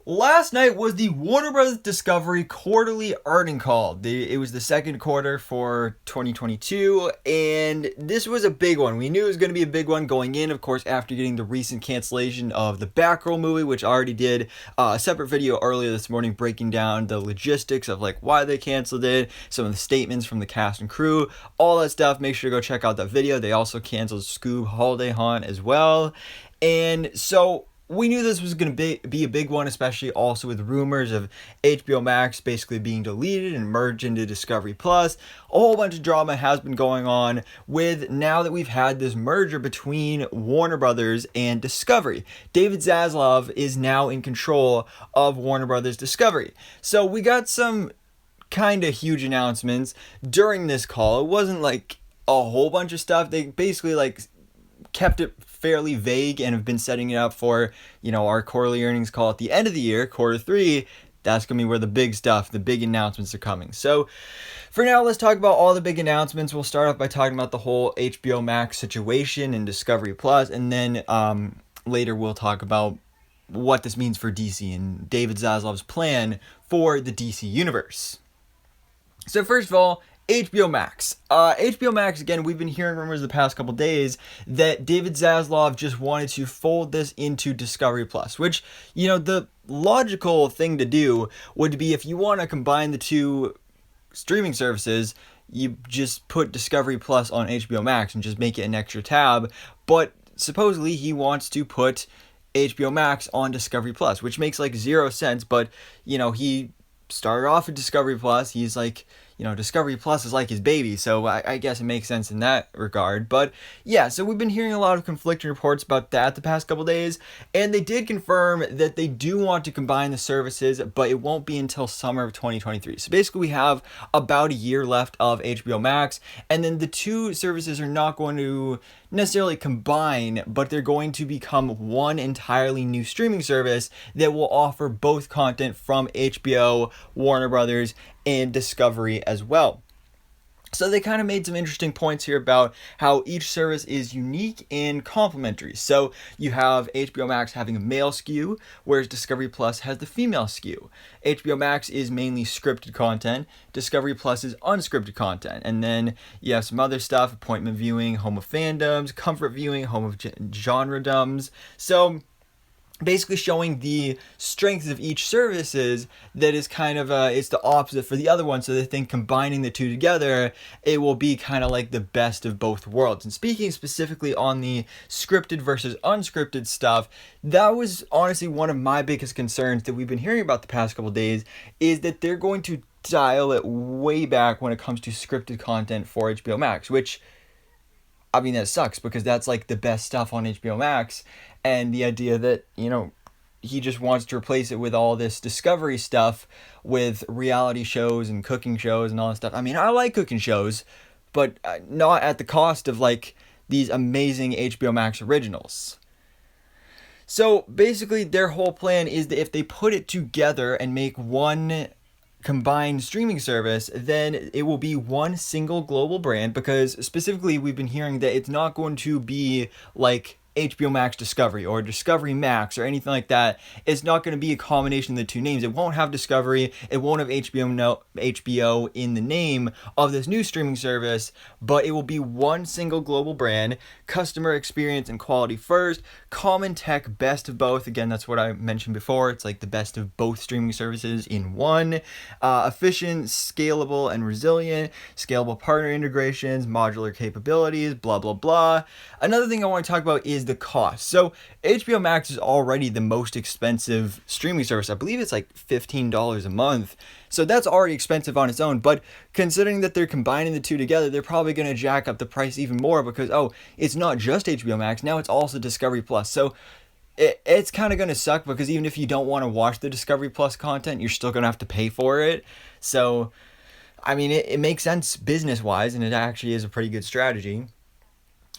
Last night was the Warner Bros. Discovery quarterly earning call. It was the second quarter for 2022, and this was a big one. We knew it was going to be a big one going in, of course, after getting the recent cancellation of the Batgirl movie, which I already did a separate video earlier this morning breaking down the logistics of like why they canceled it, some of the statements from the cast and crew, all that stuff. Make sure to go check out that video. They also canceled Scoob Holiday Haunt as well, and so we knew this was going to be a big one, especially also with rumors of HBO Max basically being deleted and merged into Discovery Plus. A whole bunch of drama has been going on with now that we've had this merger between Warner Brothers and Discovery. David Zaslav is now in control of Warner Brothers Discovery. So we got some kind of huge announcements during this call. It wasn't like a whole bunch of stuff. They basically like kept it fairly vague and have been setting it up for, our quarterly earnings call at the end of the year, quarter three. That's going to be where the big stuff, the big announcements are coming. So for now, let's talk about all the big announcements. We'll start off by talking about the whole HBO Max situation and Discovery Plus, and then later we'll talk about what this means for DC and David Zaslav's plan for the DC universe. So first of all, HBO Max. HBO Max, again, we've been hearing rumors the past couple days that David Zaslav just wanted to fold this into Discovery Plus, which, the logical thing to do would be if you want to combine the two streaming services, you just put Discovery Plus on HBO Max and just make it an extra tab. But supposedly he wants to put HBO Max on Discovery Plus, which makes like zero sense. But, he started off with Discovery Plus. He's like, Discovery Plus is like his baby, so I guess it makes sense in that regard. But yeah, so we've been hearing a lot of conflicting reports about that the past couple days, and they did confirm that they do want to combine the services, but it won't be until summer of 2023. So basically we have about a year left of HBO Max, and then the two services are not going to necessarily combine, but they're going to become one entirely new streaming service that will offer both content from HBO, Warner Brothers, and Discovery as well. So they kind of made some interesting points here about how each service is unique and complementary. So you have HBO Max having a male skew, whereas Discovery Plus has the female skew. HBO Max is mainly scripted content. Discovery Plus is unscripted content. And then you have some other stuff, appointment viewing, home of fandoms, comfort viewing, home of genre-doms. So basically showing the strengths of each services that is kind of it's the opposite for the other one. So they think combining the two together, it will be kind of like the best of both worlds. And speaking specifically on the scripted versus unscripted stuff, that was honestly one of my biggest concerns that we've been hearing about the past couple days, is that they're going to dial it way back when it comes to scripted content for HBO Max, which, I mean, that sucks because that's like the best stuff on HBO Max. And the idea that, he just wants to replace it with all this Discovery stuff with reality shows and cooking shows and all that stuff. I mean, I like cooking shows, but not at the cost of like these amazing HBO Max originals. So basically their whole plan is that if they put it together and make one combined streaming service, then it will be one single global brand, because specifically we've been hearing that it's not going to be like HBO Max Discovery or Discovery Max or anything like that. It's not going to be a combination of the two names. It won't have Discovery, it won't have HBO in the name of this new streaming service, but it will be one single global brand, customer experience and quality first, common tech, best of both. Again, that's what I mentioned before. It's like the best of both streaming services in one. Efficient, scalable, and resilient, scalable partner integrations, modular capabilities, blah, blah, blah. Another thing I want to talk about is the cost. So HBO Max is already the most expensive streaming service. I believe it's like $15 a month. So that's already expensive on its own. But considering that they're combining the two together, they're probably going to jack up the price even more because, it's not just HBO Max. Now it's also Discovery Plus. So it's kind of going to suck because even if you don't want to watch the Discovery Plus content, you're still going to have to pay for it. So, I mean, it makes sense business-wise, and it actually is a pretty good strategy.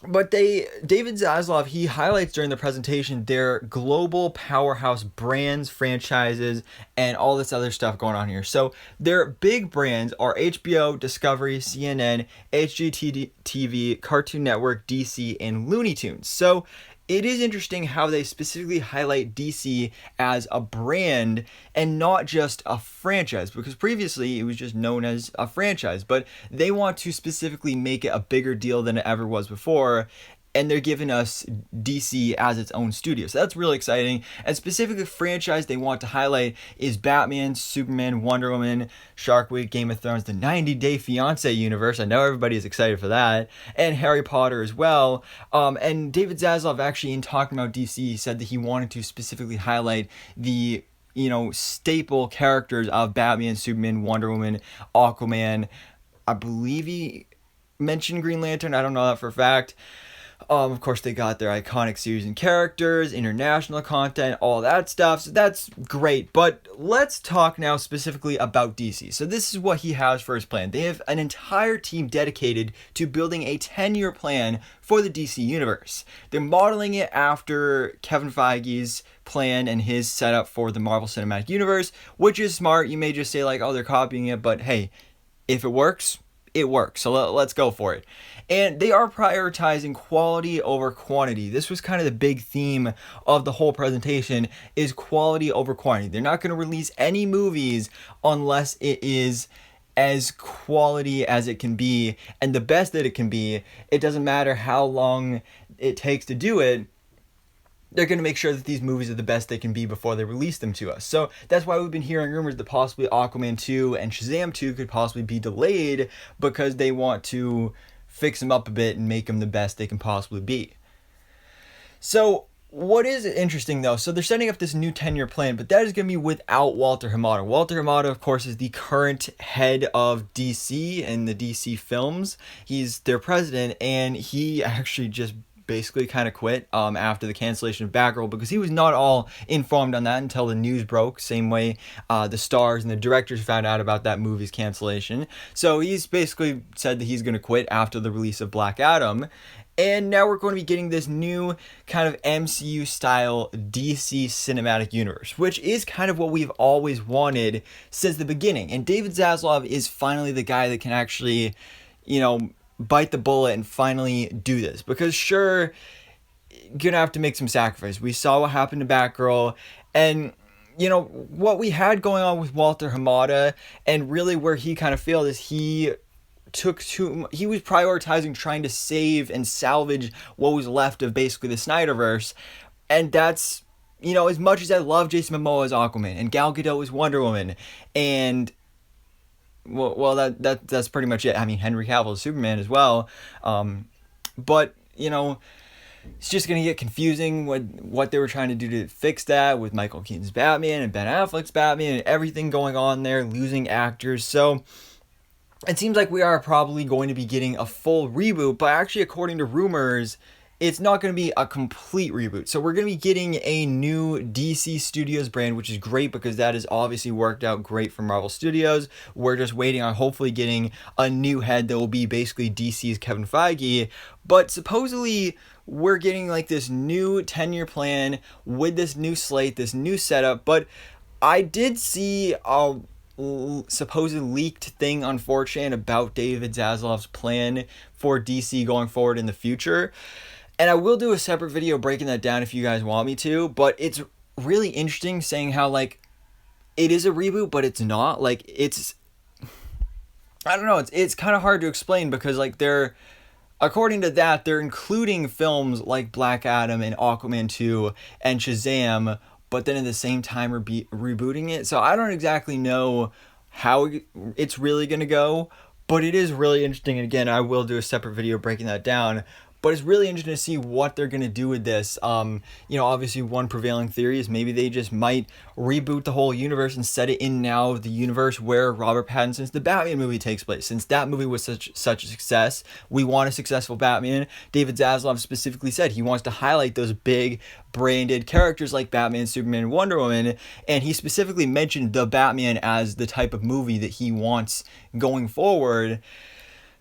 But David Zaslav, he highlights during the presentation their global powerhouse brands, franchises, and all this other stuff going on here. So their big brands are HBO, Discovery, CNN, HGTV, Cartoon Network, DC, and Looney Tunes. So it is interesting how they specifically highlight DC as a brand and not just a franchise, because previously it was just known as a franchise, but they want to specifically make it a bigger deal than it ever was before. And they're giving us DC as its own studio. So that's really exciting. And specifically, the franchise they want to highlight is Batman, Superman, Wonder Woman, Shark Week, Game of Thrones, the 90-Day Fiancé universe. I know everybody is excited for that. And Harry Potter as well. And David Zaslav actually, in talking about DC, said that he wanted to specifically highlight the staple characters of Batman, Superman, Wonder Woman, Aquaman. I believe he mentioned Green Lantern. I don't know that for a fact. Of course, they got their iconic series and characters, international content, all that stuff. So that's great. But let's talk now specifically about DC. So this is what he has for his plan. They have an entire team dedicated to building a 10-year plan for the DC universe. They're modeling it after Kevin Feige's plan and his setup for the Marvel Cinematic Universe, which is smart. You may just say like, oh, they're copying it. But hey, if it works, it works. So let's go for it. And they are prioritizing quality over quantity. This was kind of the big theme of the whole presentation, is quality over quantity. They're not going to release any movies unless it is as quality as it can be and the best that it can be. It doesn't matter how long it takes to do it. They're going to make sure that these movies are the best they can be before they release them to us. So that's why we've been hearing rumors that possibly Aquaman 2 and Shazam 2 could possibly be delayed, because they want to fix them up a bit and make them the best they can possibly be. So what is interesting though, so they're setting up this new 10-year plan, but that is going to be without Walter Hamada. Walter Hamada, of course, is the current head of DC and the DC films. He's their president, and he actually just basically kind of quit after the cancellation of Batgirl, because he was not all informed on that until the news broke, same way the stars and the directors found out about that movie's cancellation. So he's basically said that he's going to quit after the release of Black Adam. And now we're going to be getting this new kind of MCU style DC cinematic universe, which is kind of what we've always wanted since the beginning. And David Zaslav is finally the guy that can actually, bite the bullet and finally do this. Because sure, you're gonna have to make some sacrifice. We saw what happened to Batgirl, and what we had going on with Walter Hamada, and really where he kind of failed is he was prioritizing trying to save and salvage what was left of basically the Snyderverse. And that's, as much as I love Jason Momoa as Aquaman and Gal Gadot as Wonder Woman, and well, that's pretty much it. I mean, Henry Cavill is Superman as well. But, it's just going to get confusing what they were trying to do to fix that with Michael Keaton's Batman and Ben Affleck's Batman and everything going on there, losing actors. So it seems like we are probably going to be getting a full reboot, but actually, according to rumors, it's not going to be a complete reboot. So we're going to be getting a new DC Studios brand, which is great because that has obviously worked out great for Marvel Studios. We're just waiting on hopefully getting a new head that will be basically DC's Kevin Feige. But supposedly we're getting like this new 10-year plan with this new slate, this new setup. But I did see a supposed leaked thing on 4chan about David Zaslav's plan for DC going forward in the future. And I will do a separate video breaking that down if you guys want me to, but it's really interesting saying how, like, it is a reboot, but it's not. Like, I don't know, it's kind of hard to explain because, like, according to that, they're including films like Black Adam and Aquaman 2 and Shazam, but then at the same time rebooting it. So I don't exactly know how it's really going to go, but it is really interesting. And again, I will do a separate video breaking that down. But it's really interesting to see what they're going to do with this. Obviously one prevailing theory is maybe they just might reboot the whole universe and set it in now the universe where Robert Pattinson's The Batman movie takes place. Since that movie was such a success, we want a successful Batman. David Zaslav specifically said he wants to highlight those big branded characters like Batman, Superman, and Wonder Woman. And he specifically mentioned The Batman as the type of movie that he wants going forward.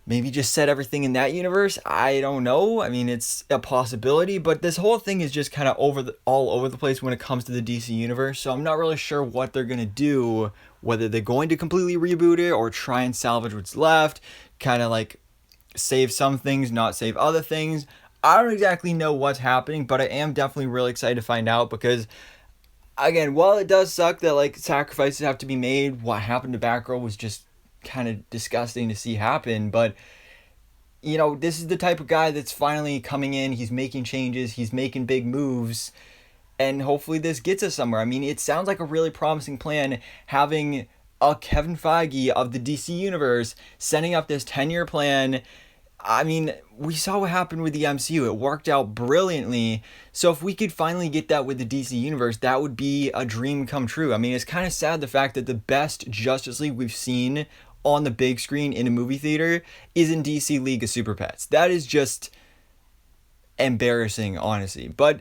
Maybe just set everything in that universe. I don't know. I mean, it's a possibility, but this whole thing is just kind of all over the place when it comes to the DC universe. So I'm not really sure what they're going to do, whether they're going to completely reboot it or try and salvage what's left, kind of like save some things, not save other things. I don't exactly know what's happening, but I am definitely really excited to find out because, again, while it does suck that like sacrifices have to be made, what happened to Batgirl was just kind of disgusting to see happen. But this is the type of guy that's finally coming in. He's making changes. He's making big moves, and hopefully this gets us somewhere. I mean, it sounds like a really promising plan having a Kevin Feige of the DC universe setting up this 10-year plan. I mean, we saw what happened with the MCU. It worked out brilliantly. So if we could finally get that with the DC universe, that would be a dream come true. I mean, it's kind of sad the fact that the best Justice League we've seen on the big screen in a movie theater is in DC League of Super Pets. That is just embarrassing, honestly. But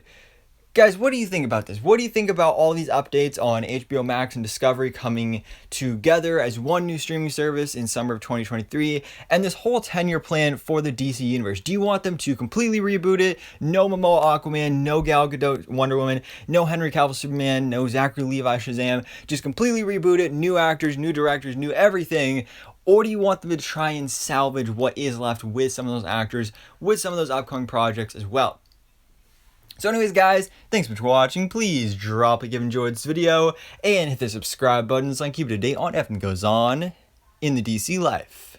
guys, what do you think about this? What do you think about all these updates on HBO Max and Discovery coming together as one new streaming service in summer of 2023, and this whole 10-year plan for the DC universe? Do you want them to completely reboot it? No Momoa Aquaman, no Gal Gadot Wonder Woman, no Henry Cavill Superman, no Zachary Levi Shazam. Just completely reboot it, new actors, new directors, new everything. Or do you want them to try and salvage what is left with some of those actors, with some of those upcoming projects as well? So anyways, guys, thanks so much for watching. Please drop a like if you enjoyed this video and hit the subscribe button so I can keep it up to date on everything that goes on in the DC life.